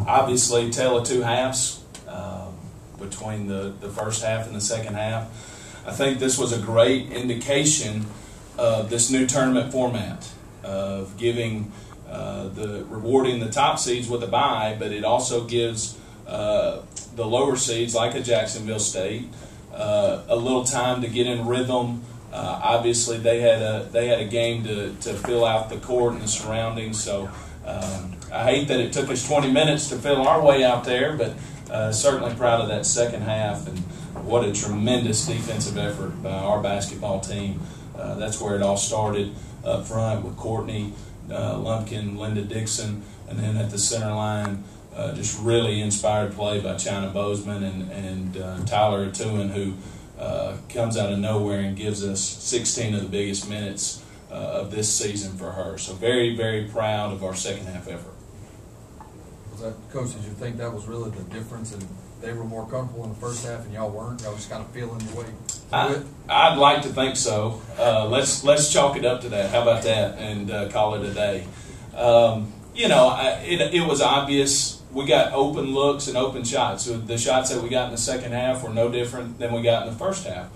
Obviously, tale of two halves between the first half and the second half. I think this was a great indication of this new tournament format of giving rewarding the top seeds with a bye, but it also gives the lower seeds like a Jacksonville State a little time to get in rhythm. Obviously, they had a game to fill out the court and the surroundings. So I hate that it took us 20 minutes to fill our way out there, but certainly proud of that second half, and what a tremendous defensive effort by our basketball team. That's where it all started up front with Courtney Lumpkin, Linda Dixon, and then at the center line, just really inspired play by China Bozeman and Tyler Atuin, who comes out of nowhere and gives us 16 of the biggest minutes of this season for her. So very, very proud of our second half effort. Coach, did you think that was really the difference, and they were more comfortable in the first half and y'all weren't? Y'all just kind of feeling your way through it? I'd like to think so. Let's chalk it up to that. How about that? And call it a day. It was obvious. We got open looks and open shots. So the shots that we got in the second half were no different than we got in the first half.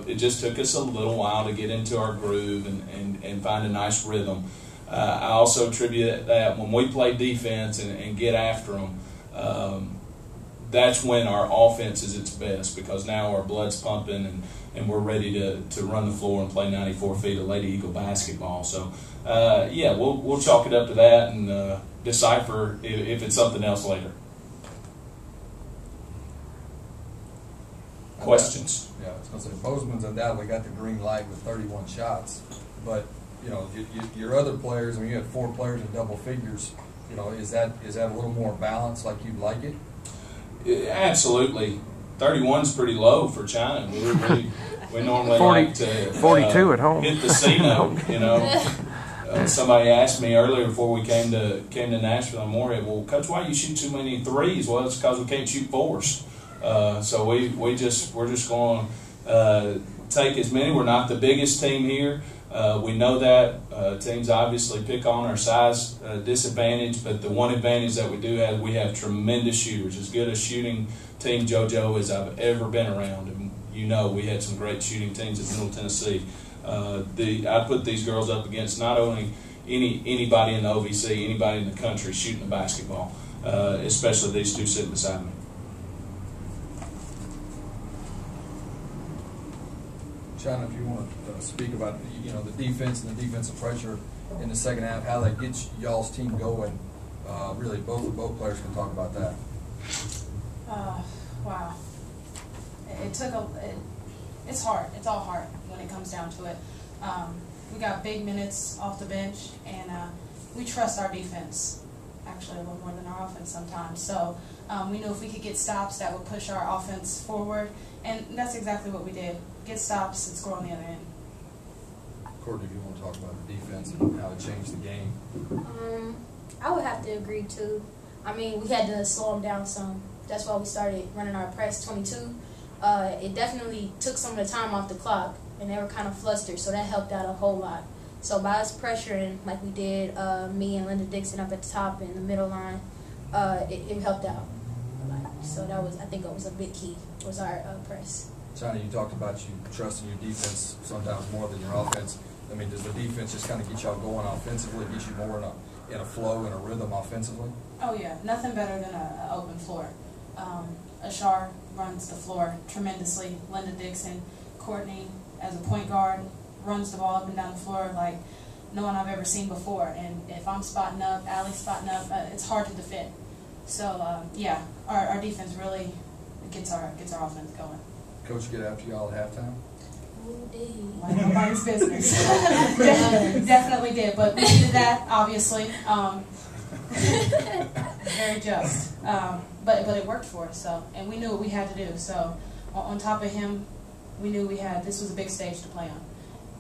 It just took us a little while to get into our groove and find a nice rhythm. I also attribute that when we play defense and get after them, that's when our offense is its best, because now our blood's pumping and we're ready to run the floor and play 94 feet of Lady Eagle basketball. So, we'll chalk it up to that and decipher if it's something else later. Questions? Yeah, I was going to say, Bozeman's undoubtedly got the green light with 31 shots, but your other players, I mean, you had 4 players in double figures. Is that a little more balanced like you'd like it? Absolutely. 31's pretty low for China. We normally 40, like to 42 at home. Hit the C note. Somebody asked me earlier before we came to Nashville and Moorhead, well, Coach, why you shoot too many threes? Well, it's because we can't shoot fours. So we're just going to take as many. We're not the biggest team here. We know that teams obviously pick on our size disadvantage, but the one advantage that we do have, we have tremendous shooters. As good a shooting team, JoJo, as I've ever been around. And we had some great shooting teams at Middle Tennessee. I put these girls up against not only anybody in the OVC, anybody in the country shooting the basketball, especially these two sitting beside me. China, if you want to speak about the defense and the defensive pressure in the second half, how that gets y'all's team going. Really, both players can talk about that. Wow. It's hard. It's all hard when it comes down to it. We got big minutes off the bench, and we trust our defense actually a little more than our offense sometimes. So we knew if we could get stops, that would push our offense forward, and that's exactly what we did. Get stops and score on the other end. Courtney, if you want to talk about the defense and how it changed the game. I would have to agree too. I mean, we had to slow them down some. That's why we started running our press 22. It definitely took some of the time off the clock, and they were kind of flustered, so that helped out a whole lot. So by us pressuring, like we did, me and Linda Dixon up at the top and the middle line, it helped out a lot. So I think that was a big key, was our press. China, you talked about you trusting your defense sometimes more than your offense. I mean, does the defense just kind of get y'all going offensively, get you more in a flow and a rhythm offensively? Oh yeah, nothing better than an open floor. Ashar runs the floor tremendously. Linda Dixon, Courtney as a point guard runs the ball up and down the floor like no one I've ever seen before. And if I'm spotting up, Allie's spotting up, it's hard to defend. So our defense really gets our offense going. Coach get after y'all at halftime? Like nobody's business. Definitely did, but we needed that, obviously. Very just. But it worked for us, and we knew what we had to do. So on top of him, we knew this was a big stage to play on.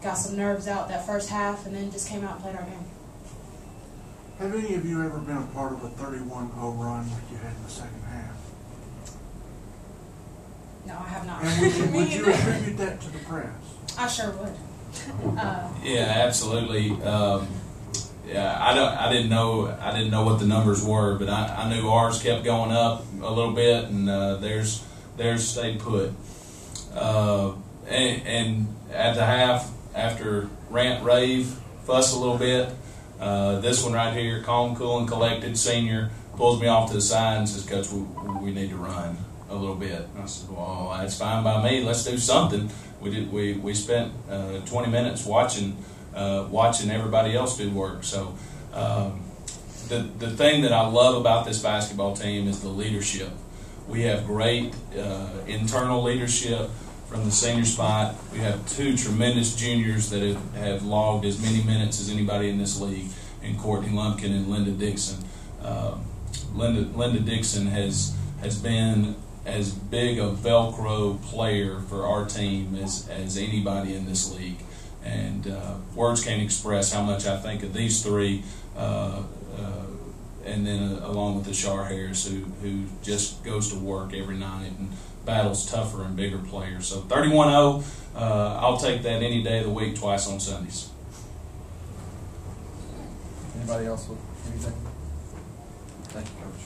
Got some nerves out that first half, and then just came out and played our game. Have any of you ever been a part of a 31-0 run like you had in the second half? No, I have not. And would you attribute that to the press? I sure would. Yeah, absolutely. yeah, I didn't know what the numbers were, but I knew ours kept going up a little bit, and theirs stayed put. And at the half, after rant, rave, fuss a little bit, this one right here, calm, cool, and collected senior, pulls me off to the side and says, "Coach, we need to run a little bit." And I said, "Well, that's fine by me. Let's do something." We spent 20 minutes watching everybody else do work. So the thing that I love about this basketball team is the leadership. We have great internal leadership from the senior spot. We have two tremendous juniors that have logged as many minutes as anybody in this league, in Courtney Lumpkin and Linda Dixon. Linda Dixon has been as big a Velcro player for our team as anybody in this league. And words can't express how much I think of these three, and then along with Ashar Harris, who just goes to work every night and battles tougher and bigger players. So 31-0, I'll take that any day of the week, twice on Sundays. Anybody else with anything? Thank you, Coach.